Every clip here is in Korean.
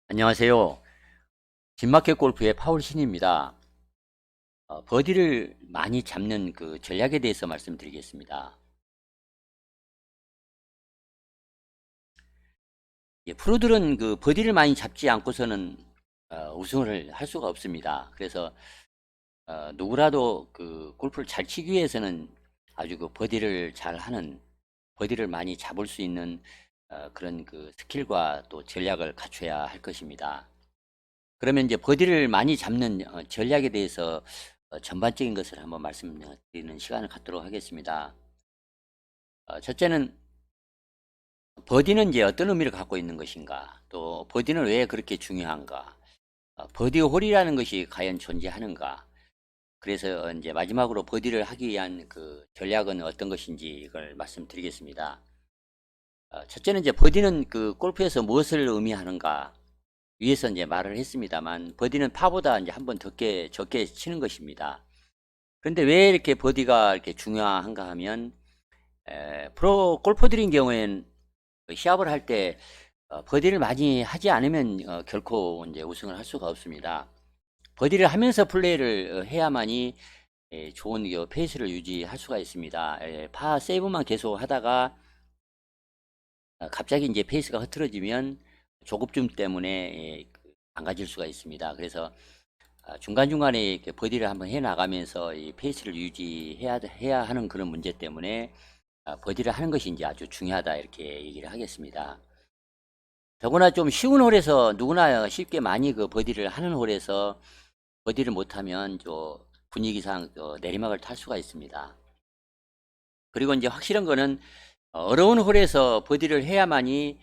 안녕하세요. 빈마켓 골프의 파울 신입니다. 버디를 많이 잡는 그 전략에 대해서 말씀드리겠습니다. 예, 프로들은 그 버디를 많이 잡지 않고서는 우승을 할 수가 없습니다. 그래서 누구라도 그 골프를 잘 치기 위해서는 아주 그 버디를 잘 하는, 버디를 많이 잡을 수 있는 그런 그 스킬과 또 전략을 갖춰야 할 것입니다. 그러면 이제 버디를 많이 잡는 전략에 대해서 전반적인 것을 한번 말씀드리는 시간을 갖도록 하겠습니다. 첫째는 버디는 이제 어떤 의미를 갖고 있는 것인가, 또 버디는 왜 그렇게 중요한가, 버디 홀이라는 것이 과연 존재하는가. 그래서 이제 마지막으로 버디를 하기 위한 그 전략은 어떤 것인지 이걸 말씀드리겠습니다. 첫째는 이제 버디는 그 골프에서 무엇을 의미하는가 위에서 이제 말을 했습니다만, 버디는 파보다 이제 한 번 적게 치는 것입니다. 그런데 왜 이렇게 버디가 이렇게 중요한가 하면, 프로 골퍼들인 경우에는 시합을 할 때 버디를 많이 하지 않으면 결코 이제 우승을 할 수가 없습니다. 버디를 하면서 플레이를 해야만이 좋은 페이스를 유지할 수가 있습니다. 파 세이브만 계속 하다가 갑자기 이제 페이스가 흐트러지면 조급증 때문에 망가질 수가 있습니다. 그래서 중간중간에 이렇게 버디를 한번 해 나가면서 이 페이스를 유지해야 하는 그런 문제 때문에 버디를 하는 것이 이제 아주 중요하다, 이렇게 얘기를 하겠습니다. 더구나 좀 쉬운 홀에서 누구나 쉽게 많이 그 버디를 하는 홀에서 버디를 못하면 저 분위기상 내리막을 탈 수가 있습니다. 그리고 이제 확실한 거는 어려운 홀에서 버디를 해야만이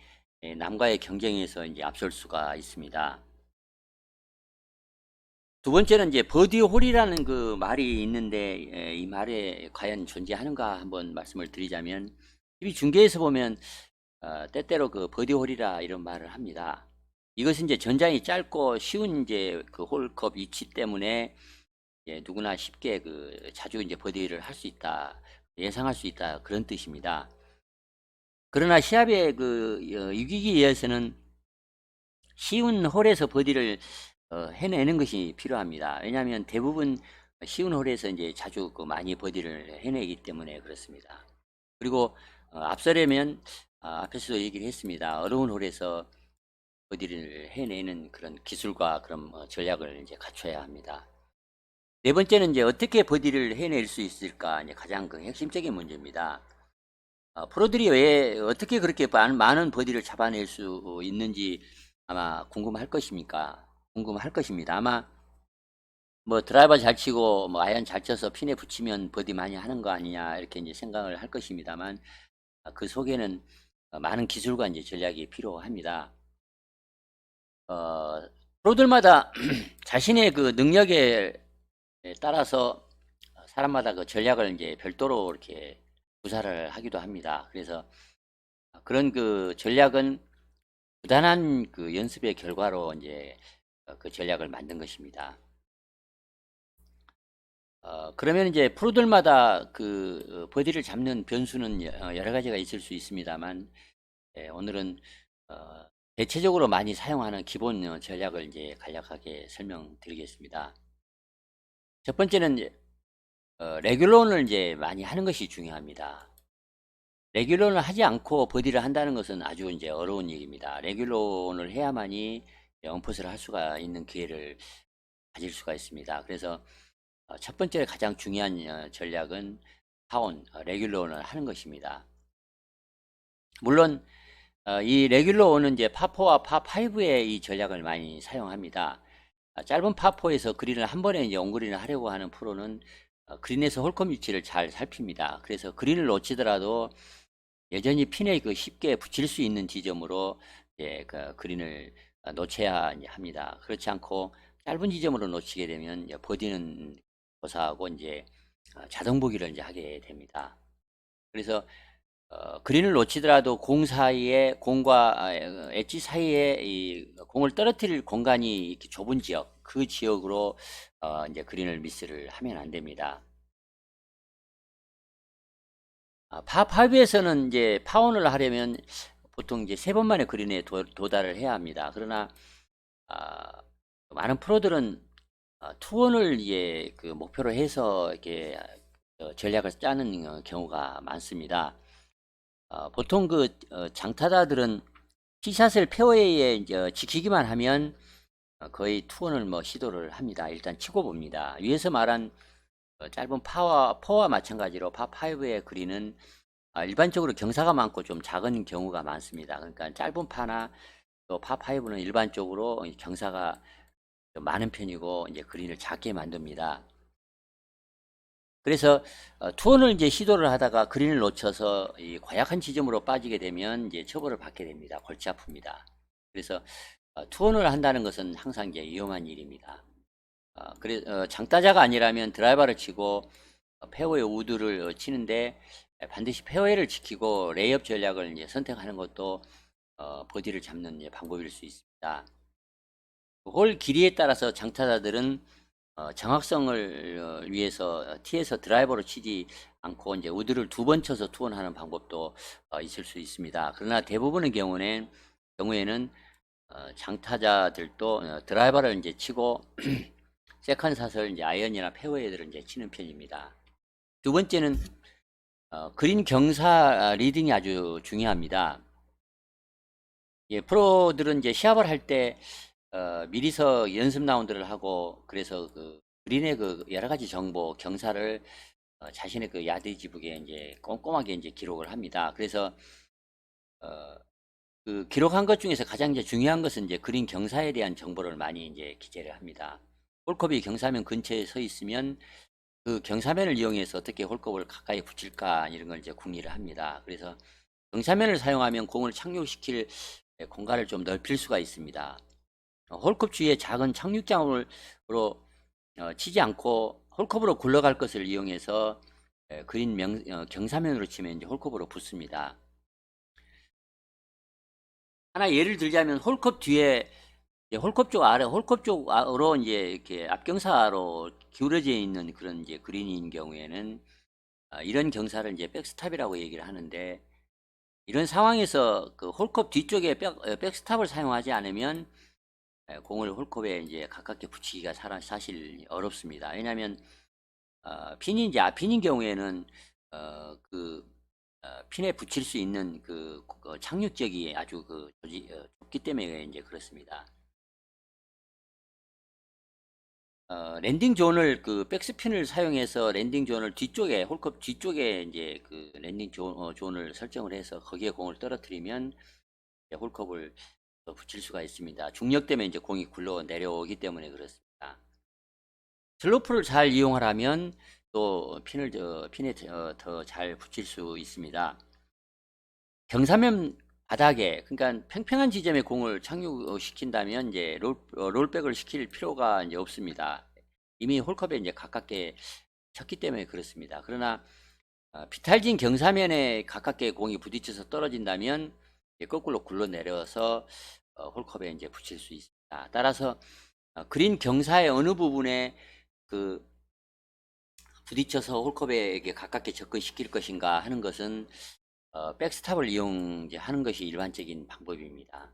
남과의 경쟁에서 이제 앞설 수가 있습니다. 두 번째는 이제 버디 홀이라는 그 말이 있는데, 이 말에 과연 존재하는가 한번 말씀을 드리자면, TV 중계에서 보면 때때로 그 버디 홀이라 이런 말을 합니다. 이것은 이제 전장이 짧고 쉬운 이제 그 홀컵 위치 때문에 누구나 쉽게 그 자주 이제 버디를 할 수 있다, 예상할 수 있다, 그런 뜻입니다. 그러나 시합에 그 이기기 위해서는 쉬운 홀에서 버디를 해내는 것이 필요합니다. 왜냐하면 대부분 쉬운 홀에서 이제 자주 그 많이 버디를 해내기 때문에 그렇습니다. 그리고 앞서려면 앞에서도 얘기를 했습니다. 어려운 홀에서 버디를 해내는 그런 기술과 그런 전략을 이제 갖춰야 합니다. 네 번째는 이제 어떻게 버디를 해낼 수 있을까, 이제 가장 그 핵심적인 문제입니다. 프로들이 왜 어떻게 그렇게 많은 버디를 잡아낼 수 있는지 아마 궁금할 것입니까? 궁금할 것입니다. 아마 뭐 드라이버 잘 치고 뭐 아이언 잘 쳐서 핀에 붙이면 버디 많이 하는 거 아니냐, 이렇게 이제 생각을 할 것입니다만, 그 속에는 많은 기술과 이제 전략이 필요합니다. 어, 프로들마다 자신의 그 능력에 따라서 사람마다 그 전략을 이제 별도로 이렇게 구사를 하기도 합니다. 그래서 그런 그 전략은 부단한 그 연습의 결과로 이제 그 전략을 만든 것입니다. 그러면 이제 프로들마다 그 버디를 잡는 변수는 여러 가지가 있을 수 있습니다만, 오늘은 어, 대체적으로 많이 사용하는 기본 전략을 이제 간략하게 설명드리겠습니다. 첫 번째는 이제 레귤런을 이제 많이 하는 것이 중요합니다. 레귤런을 하지 않고 버디를 한다는 것은 아주 이제 어려운 일입니다. 레귤런을 해야만이 언풋을 할 수가 있는 기회를 가질 수가 있습니다. 그래서 첫 번째 가장 중요한 전략은 파온, 레귤런을 하는 것입니다. 물론 이 레귤런은 이제 파4와 파5의 이 전략을 많이 사용합니다. 짧은 파4에서 그린을 한 번에 이제 온그린을 하려고 하는 프로는 그린에서 홀컵 위치를 잘 살핍니다. 그래서 그린을 놓치더라도 여전히 핀에 그 쉽게 붙일 수 있는 지점으로 그 그린을 놓쳐야 합니다. 그렇지 않고 짧은 지점으로 놓치게 되면 이제 버디는 고사하고 이제 자동 보기를 이제 하게 됩니다. 그래서 그린을 놓치더라도 공 사이에 공과 엣지 사이에 이 공을 떨어뜨릴 공간이 이렇게 좁은 지역, 그 지역으로 이제 그린을 미스를 하면 안 됩니다. 파5에서는 이제 파원을 하려면 보통 이제 세 번 만에 그린에 도달을 해야 합니다. 그러나 아, 많은 프로들은 투혼을 이제 그 목표로 해서 이렇게 전략을 짜는 경우가 많습니다. 보통 그 장타자들은 티샷을 페어웨이에 이제 지키기만 하면 거의 투혼을 뭐 시도를 합니다. 일단 치고 봅니다. 위에서 말한 짧은 퍼와 마찬가지로 파5의 그린은 일반적으로 경사가 많고 좀 작은 경우가 많습니다. 그러니까 짧은 파나 또 파5는 일반적으로 경사가 좀 많은 편이고 이제 그린을 작게 만듭니다. 그래서 투혼을 이제 시도를 하다가 그린을 놓쳐서 이 과약한 지점으로 빠지게 되면 이제 처벌을 받게 됩니다. 골치 아픕니다. 그래서 투혼을 한다는 것은 항상 이제 위험한 일입니다. 장타자가 아니라면 드라이버를 치고 페어웨이 우드를 치는데 반드시 페어웨이를 지키고 레이업 전략을 이제 선택하는 것도 버디를 잡는 이제 방법일 수 있습니다. 홀 길이에 따라서 장타자들은 정확성을 위해서 티에서 드라이버로 치지 않고 이제 우드를 2번 쳐서 투혼하는 방법도 있을 수 있습니다. 그러나 대부분의 경우에는 장타자들도 드라이버를 이제 치고 세컨샷을 이제 아이언이나 페어웨이들을 이제 치는 편입니다. 두 번째는 그린 경사 리딩이 아주 중요합니다. 예, 프로들은 이제 시합을 할 때 미리서 연습 라운드를 하고 그래서 그 그린의 그 여러 가지 정보 경사를 자신의 그 야드지북에 이제 꼼꼼하게 이제 기록을 합니다. 그래서 그 기록한 것 중에서 가장 이제 중요한 것은 이제 그린 경사에 대한 정보를 많이 이제 기재를 합니다. 홀컵이 경사면 근처에 서 있으면 그 경사면을 이용해서 어떻게 홀컵을 가까이 붙일까 이런 걸 이제 궁리를 합니다. 그래서 경사면을 사용하면 공을 착륙시킬 공간을 좀 넓힐 수가 있습니다. 홀컵 주위에 작은 착륙장으로 치지 않고 홀컵으로 굴러갈 것을 이용해서 그린 경사면으로 치면 이제 홀컵으로 붙습니다. 하나 예를 들자면 홀컵 뒤에 홀컵 쪽 아래 홀컵 쪽으로 이제 이렇게 앞경사로 기울어져 있는 그런 이제 그린인 경우에는 이런 경사를 이제 백스탑이라고 얘기를 하는데 이런 상황에서 그 홀컵 뒤쪽에 백스탑을 사용하지 않으면 공을 홀컵에 이제 가깝게 붙이기가 사실 어렵습니다. 왜냐하면 핀이 이제 앞핀인 경우에는 그 핀에 붙일 수 있는 그 착륙적이 아주 좁기 때문에 이제 그렇습니다. 랜딩 존을 그 백스핀을 사용해서 랜딩 존을 뒤쪽에 홀컵 뒤쪽에 이제 그 랜딩 존을 설정을 해서 거기에 공을 떨어뜨리면 이제 홀컵을 붙일 수가 있습니다. 중력 때문에 이제 공이 굴러 내려오기 때문에 그렇습니다. 슬로프를 잘 이용하려면 또 핀에 더 잘 붙일 수 있습니다. 경사면 바닥에 그러니까 평평한 지점에 공을 착륙시킨다면 이제 롤백을 시킬 필요가 이제 없습니다. 이미 홀컵에 이제 가깝게 쳤기 때문에 그렇습니다. 그러나 비탈진 경사면에 가깝게 공이 부딪혀서 떨어진다면 거꾸로 굴러 내려서 홀컵에 이제 붙일 수 있습니다. 따라서 그린 경사의 어느 부분에 그 부딪혀서 홀컵에 가깝게 접근시킬 것인가 하는 것은 백스탑을 이용하는 것이 일반적인 방법입니다.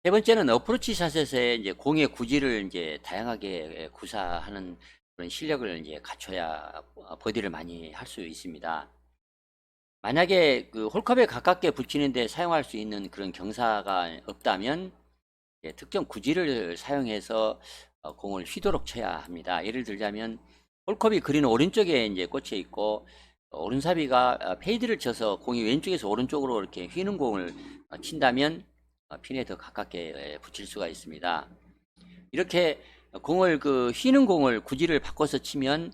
세 번째는 어프로치 샷에서의 이제 공의 구질을 이제 다양하게 구사하는 그런 실력을 이제 갖춰야 버디를 많이 할 수 있습니다. 만약에 그 홀컵에 가깝게 붙이는데 사용할 수 있는 그런 경사가 없다면 특정 구질을 사용해서 공을 휘도록 쳐야 합니다. 예를 들자면 홀컵이 그린 오른쪽에 이제 꽂혀 있고 오른사비가 페이드를 쳐서 공이 왼쪽에서 오른쪽으로 이렇게 휘는 공을 친다면 핀에 더 가깝게 붙일 수가 있습니다. 이렇게 공을 그 휘는 공을 구질을 바꿔서 치면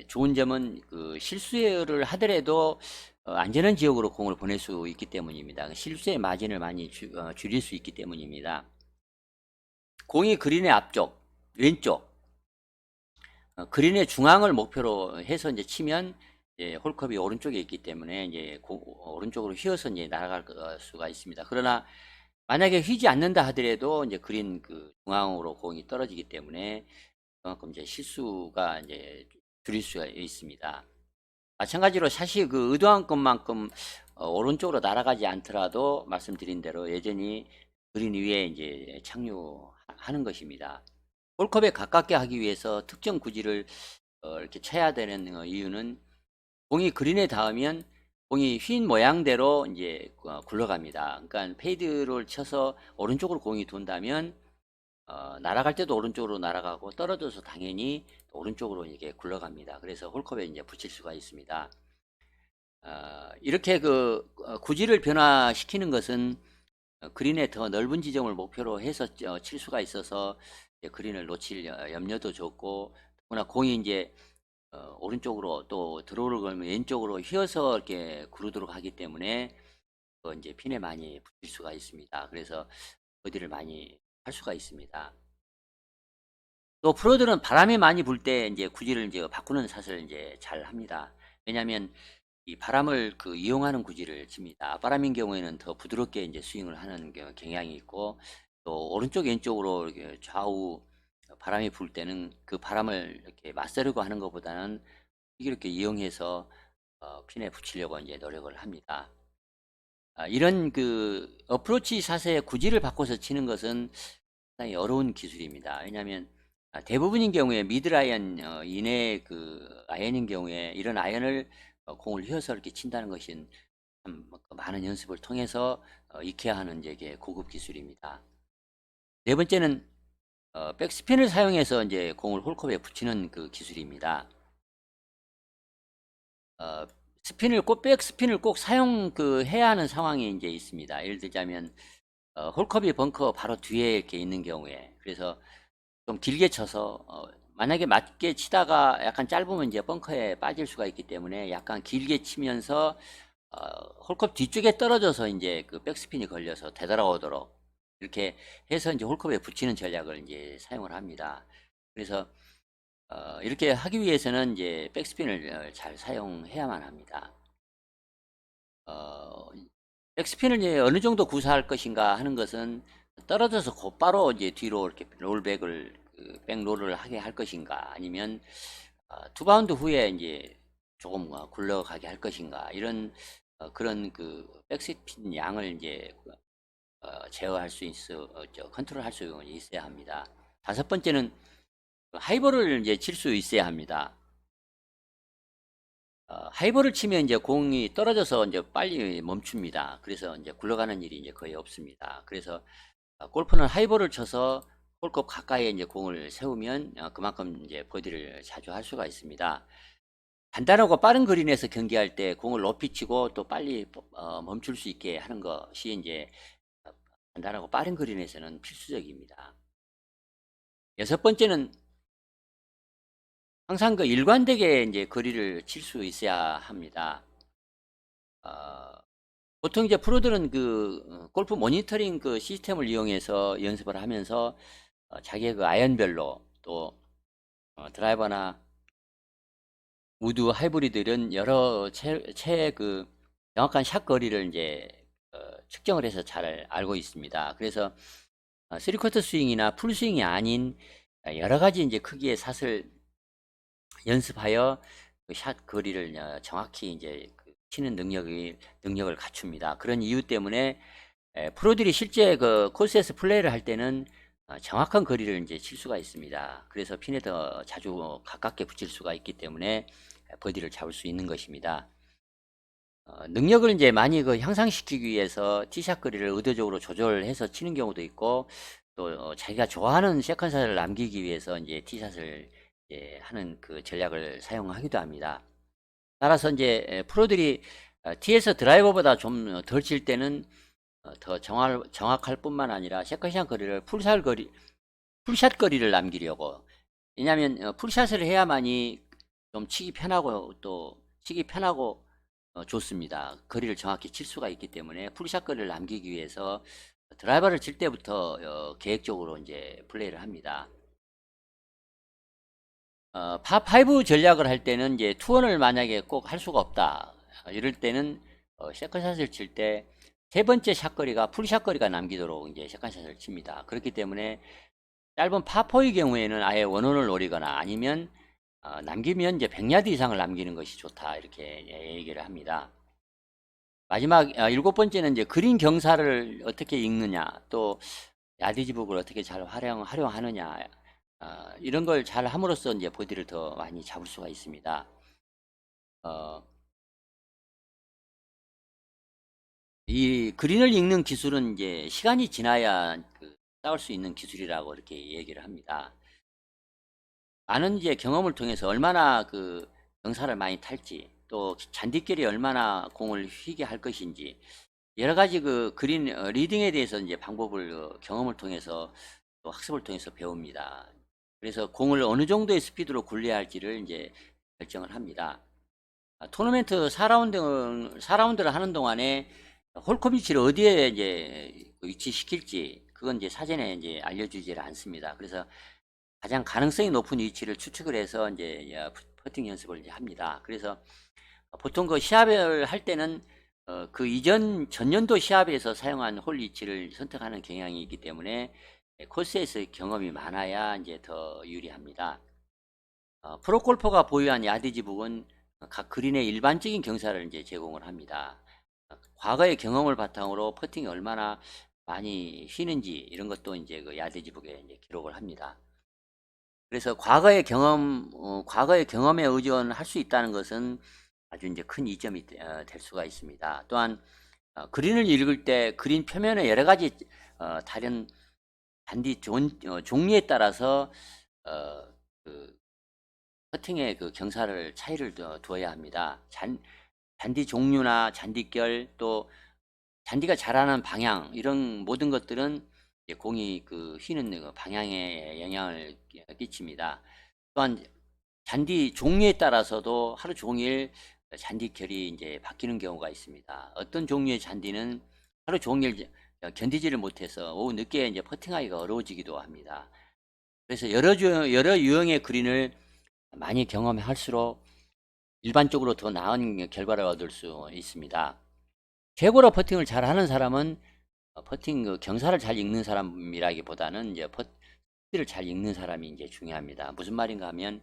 좋은 점은 그 실수를 하더라도 안전한 지역으로 공을 보낼 수 있기 때문입니다. 실수의 마진을 많이 줄일 수 있기 때문입니다. 공이 그린의 앞쪽, 왼쪽, 그린의 중앙을 목표로 해서 이제 치면 홀컵이 오른쪽에 있기 때문에 이제 오른쪽으로 휘어서 이제 날아갈 수가 있습니다. 그러나 만약에 휘지 않는다 하더라도 이제 그린 그 중앙으로 공이 떨어지기 때문에 그만큼 이제 실수가 이제 줄일 수가 있습니다. 마찬가지로 샷이 그 의도한 것만큼 오른쪽으로 날아가지 않더라도 말씀드린 대로 여전히 그린 위에 이제 착륙하는 것입니다. 홀컵에 가깝게 하기 위해서 특정 구질을 이렇게 쳐야 되는 이유는 공이 그린에 닿으면 공이 휜 모양대로 이제 굴러갑니다. 그러니까 페이드를 쳐서 오른쪽으로 공이 돈다면 날아갈 때도 오른쪽으로 날아가고 떨어져서 당연히 오른쪽으로 이게 굴러갑니다. 그래서 홀컵에 이제 붙일 수가 있습니다. 이렇게 구질을 변화시키는 것은 그린의 더 넓은 지점을 목표로 해서 칠 수가 있어서 그린을 놓칠 염려도 적고, 더구나 공이 이제 오른쪽으로 또 드로우를 걸면 왼쪽으로 휘어서 이렇게 구르도록 하기 때문에 이제 핀에 많이 붙일 수가 있습니다. 그래서 버디를 많이 할 수가 있습니다. 또 프로들은 바람이 많이 불 때 이제 구질을 이제 바꾸는 샷을 이제 잘 합니다. 왜냐하면 이 바람을 이용하는 구질을 칩니다. 앞바람인 경우에는 더 부드럽게 이제 스윙을 하는 경향이 있고, 또 오른쪽 왼쪽으로 이렇게 좌우 바람이 불 때는 그 바람을 이렇게 맞서려고 하는 것보다는 이렇게 이용해서 핀에 붙이려고 이제 노력을 합니다. 이런 어프로치 샷의 구질을 바꿔서 치는 것은 상당히 어려운 기술입니다. 왜냐하면 대부분인 경우에 미들 아이언 이내 아이언인 경우에 이런 아이언을 공을 휘어서 이렇게 친다는 것은 참 많은 연습을 통해서 익혀야 하는 이제 고급 기술입니다. 네 번째는 백스핀을 사용해서 이제 공을 홀컵에 붙이는 기술입니다. 백스핀을 꼭 사용해야 하는 상황이 이제 있습니다. 예를 들자면 홀컵이 벙커 바로 뒤에 이렇게 있는 경우에, 그래서 좀 길게 쳐서 만약에 맞게 치다가 약간 짧으면 이제 벙커에 빠질 수가 있기 때문에 약간 길게 치면서 홀컵 뒤쪽에 떨어져서 이제 백스핀이 걸려서 되돌아오도록 이렇게 해서 이제 홀컵에 붙이는 전략을 이제 사용을 합니다. 그래서 이렇게 하기 위해서는 이제 백스핀을 잘 사용해야만 합니다. 백스핀을 이제 어느 정도 구사할 것인가 하는 것은 떨어져서 곧바로 이제 뒤로 이렇게 롤백을 백롤을 하게 할 것인가, 아니면 투 바운드 후에 이제 조금 굴러가게 할 것인가, 이런 그런 백스핀 양을 이제 제어할 수 있어 컨트롤할 수 있어야 합니다. 다섯 번째는 하이볼을 이제 칠 수 있어야 합니다. 하이볼을 치면 이제 공이 떨어져서 이제 빨리 멈춥니다. 그래서 이제 굴러가는 일이 이제 거의 없습니다. 그래서 골프는 하이볼을 쳐서 홀컵 가까이에 이제 공을 세우면 그만큼 이제 버디를 자주 할 수가 있습니다. 간단하고 빠른 그린에서 경기할 때 공을 높이 치고 또 빨리 멈출 수 있게 하는 것이 이제 간단하고 빠른 그린에서는 필수적입니다. 여섯 번째는 항상 일관되게 이제 거리를 칠 수 있어야 합니다. 보통 이제 프로들은 골프 모니터링 시스템을 이용해서 연습을 하면서 자기의 아이언별로 또 드라이버나 우드 하이브리드 이런 여러 정확한 샷 거리를 이제 측정을 해서 잘 알고 있습니다. 그래서 3쿼터 스윙이나 풀 스윙이 아닌 여러 가지 이제 크기의 샷을 연습하여 샷 거리를 정확히 이제 치는 능력을 갖춥니다. 그런 이유 때문에 프로들이 실제 코스에서 플레이를 할 때는 정확한 거리를 이제 칠 수가 있습니다. 그래서 핀에 더 자주 가깝게 붙일 수가 있기 때문에 버디를 잡을 수 있는 것입니다. 능력을 이제 많이 향상시키기 위해서 티샷 거리를 의도적으로 조절해서 치는 경우도 있고, 또 자기가 좋아하는 세컨샷을 남기기 위해서 이제 티샷을 하는 전략을 사용하기도 합니다. 따라서 이제 프로들이 티에서 드라이버보다 좀 덜 칠 때는 더 정확할 뿐만 아니라 세컨샷 거리를 풀샷 거리를 남기려고, 왜냐하면 풀샷을 해야만이 좀 치기 편하고 또 치기 편하고 좋습니다. 거리를 정확히 칠 수가 있기 때문에 풀샷 거리를 남기기 위해서 드라이버를 칠 때부터 계획적으로 이제 플레이를 합니다. 파5 전략을 할 때는 이제 투원을 만약에 꼭 할 수가 없다, 이럴 때는 세컨샷을 칠 때 세 번째 샷거리가 풀샷거리가 남기도록 이제 세컨샷을 칩니다. 그렇기 때문에 짧은 파4의 경우에는 아예 원원을 노리거나 아니면 남기면 이제 100야드 이상을 남기는 것이 좋다, 이렇게 얘기를 합니다. 마지막 일곱 번째는 이제 그린 경사를 어떻게 읽느냐, 또 야디지북을 어떻게 잘 활용하느냐, 이런 걸 잘 함으로써 이제 버디를 더 많이 잡을 수가 있습니다. 어, 이 그린을 읽는 기술은 이제 시간이 지나야 쌓을 수 있는 기술이라고 이렇게 얘기를 합니다. 많은 이제 경험을 통해서 얼마나 경사를 많이 탈지, 또 잔디길이 얼마나 공을 휘게 할 것인지, 여러 가지 그린 리딩에 대해서 이제 방법을 경험을 통해서 또 학습을 통해서 배웁니다. 그래서 공을 어느 정도의 스피드로 굴려야 할지를 이제 결정을 합니다. 토너먼트 4라운드를 하는 동안에 홀컵 위치를 어디에 이제 위치시킬지, 그건 이제 사전에 이제 알려주지를 않습니다. 그래서 가장 가능성이 높은 위치를 추측을 해서 이제 퍼팅 연습을 이제 합니다. 그래서 보통 그 시합을 할 때는 그 이전 전년도 시합에서 사용한 홀 위치를 선택하는 경향이 있기 때문에 코스에서 경험이 많아야 이제 더 유리합니다. 프로골퍼가 보유한 야디지북은 각 그린의 일반적인 경사를 이제 제공을 합니다. 과거의 경험을 바탕으로 퍼팅이 얼마나 많이 휘는지 이런 것도 이제 그 야디지북에 이제 기록을 합니다. 그래서 과거의 경험에 의존할 수 있다는 것은 아주 이제 큰 이점이 될 수가 있습니다. 또한 그린을 읽을 때 그린 표면의 여러 가지 다른 잔디 종류에 따라서 그 퍼팅의 경사를 차이를 두어야 합니다. 잔디 종류나 잔디결, 또 잔디가 자라는 방향, 이런 모든 것들은 공이 휘는 방향에 영향을 끼칩니다. 또한 잔디 종류에 따라서도 하루 종일 잔디 결이 이제 바뀌는 경우가 있습니다. 어떤 종류의 잔디는 하루 종일 견디지를 못해서 오후 늦게 이제 퍼팅하기가 어려워지기도 합니다. 그래서 여러 유형의 그린을 많이 경험할수록 일반적으로 더 나은 결과를 얻을 수 있습니다. 최고로 퍼팅을 잘하는 사람은 퍼팅 경사를 잘 읽는 사람이라기보다는 이제 퍼팅을 잘 읽는 사람이 이제 중요합니다. 무슨 말인가 하면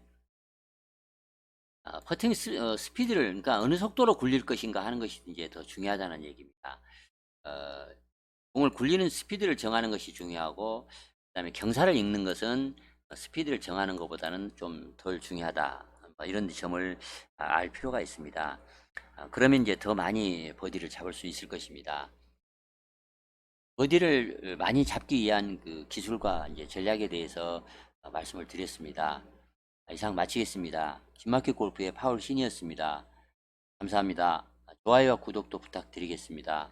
퍼팅 스피드를, 그러니까 어느 속도로 굴릴 것인가 하는 것이 이제 더 중요하다는 얘기입니다. 어, 공을 굴리는 스피드를 정하는 것이 중요하고, 그다음에 경사를 읽는 것은 스피드를 정하는 것보다는 좀 덜 중요하다. 뭐 이런 점을 알 필요가 있습니다. 그러면 이제 더 많이 버디를 잡을 수 있을 것입니다. 버디를 많이 잡기 위한 기술과 이제 전략에 대해서 말씀을 드렸습니다. 이상 마치겠습니다. 김마켓 골프의 파울 신이었습니다. 감사합니다. 좋아요와 구독도 부탁드리겠습니다.